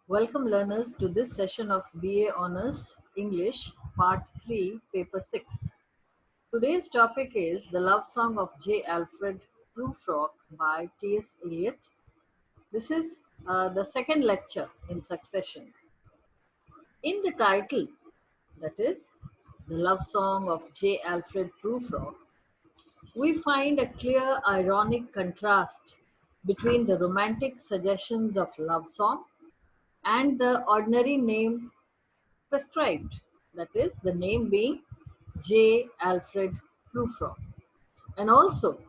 Welcome learners to this session of BA Honours English Part 3 Paper 6. Today's topic is The Love Song of J. Alfred Prufrock by T.S. Eliot. This is the second lecture in succession. In the title, that is The Love Song of J. Alfred Prufrock, we find a clear ironic contrast between the romantic suggestions of love song and the ordinary name prescribed, that is, the name being J. Alfred Prufrock. And also,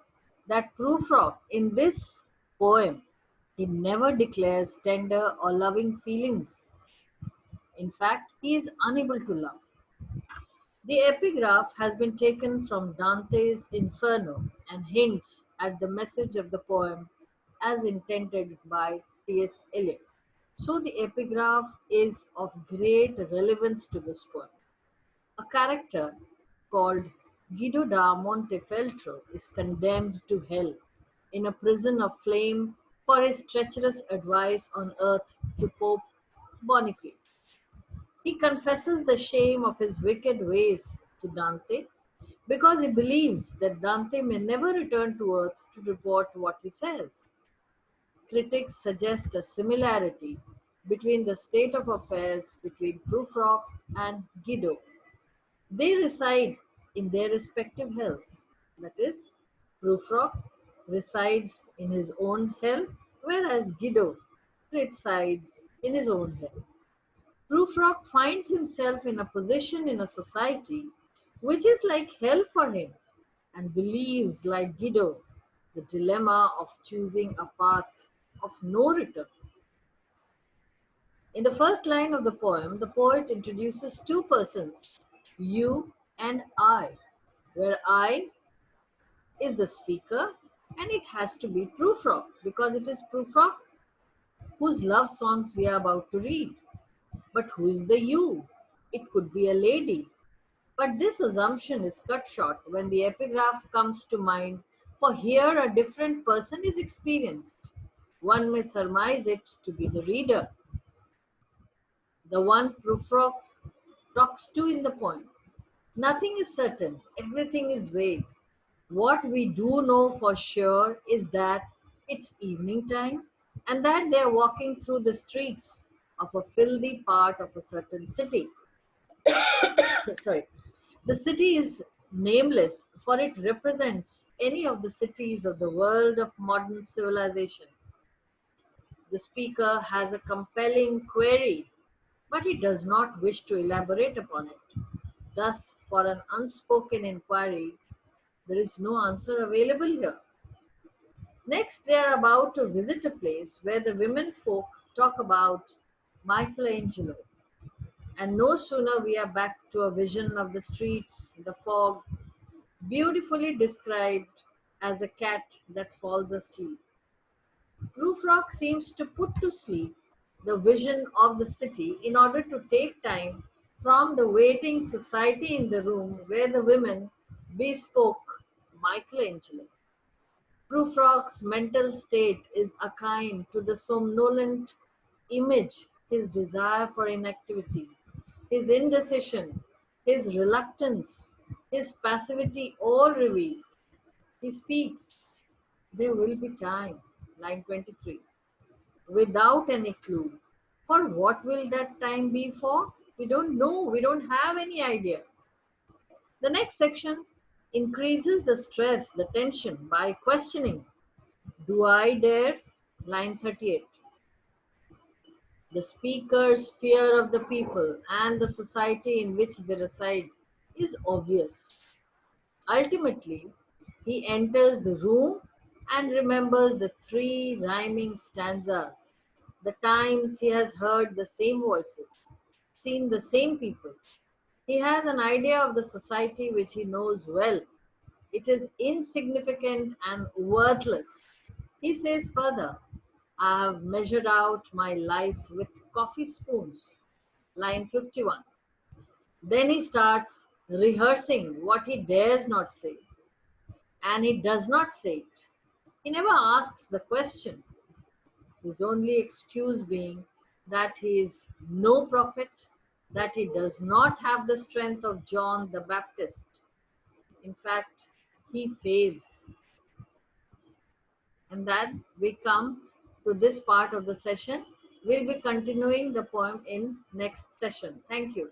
that Prufrock in this poem, he never declares tender or loving feelings. In fact, he is unable to love. The epigraph has been taken from Dante's Inferno and hints at the message of the poem as intended by T.S. Eliot. So, the epigraph is of great relevance to this poem. A character called Guido da Montefeltro is condemned to hell in a prison of flame for his treacherous advice on earth to Pope Boniface. He confesses the shame of his wicked ways to Dante because he believes that Dante may never return to earth to report what he says. Critics suggest a similarity between the state of affairs between Prufrock and Guido. They reside in their respective hells. That is, Prufrock resides in his own hell, whereas Guido resides in his own hell. Prufrock finds himself in a position in a society which is like hell for him and believes, like Guido, the dilemma of choosing a path of no return. In the first line of the poem, the poet introduces two persons, you and I, where I is the speaker and it has to be Prufrock because it is Prufrock whose love songs we are about to read. But who is the you? It could be a lady. But this assumption is cut short when the epigraph comes to mind, for here a different person is experienced. One may surmise it to be the reader, the one Prufrock talks to in the poem. Nothing is certain, everything is vague. What we do know for sure is that it's evening time and that they are walking through the streets of a filthy part of a certain city. Sorry. The city is nameless, for it represents any of the cities of the world of modern civilization. The speaker has a compelling query, but he does not wish to elaborate upon it. Thus, for an unspoken inquiry, there is no answer available here. Next, they are about to visit a place where the women folk talk about Michelangelo. And no sooner we are back to a vision of the streets, the fog, beautifully described as a cat that falls asleep. Prufrock seems to put to sleep the vision of the city in order to take time from the waiting society in the room where the women bespoke Michelangelo. Prufrock's mental state is akin to the somnolent image, his desire for inactivity, his indecision, his reluctance, his passivity all revealed. He speaks, there will be time, line 23, without any clue. For what will that time be for? We don't know, we don't have any idea. The next section increases the stress, the tension by questioning, do I dare? Line 38. The speaker's fear of the people and the society in which they reside is obvious. Ultimately, he enters the room and remembers the three rhyming stanzas, the times he has heard the same voices, seen the same people. He has an idea of the society which he knows well. It is insignificant and worthless. He says further, I have measured out my life with coffee spoons. Line 51. Then he starts rehearsing what he dares not say. And he does not say it. He never asks the question, his only excuse being that he is no prophet, that he does not have the strength of John the Baptist. In fact, he fails. And then we come to this part of the session. We'll be continuing the poem in next session. Thank you.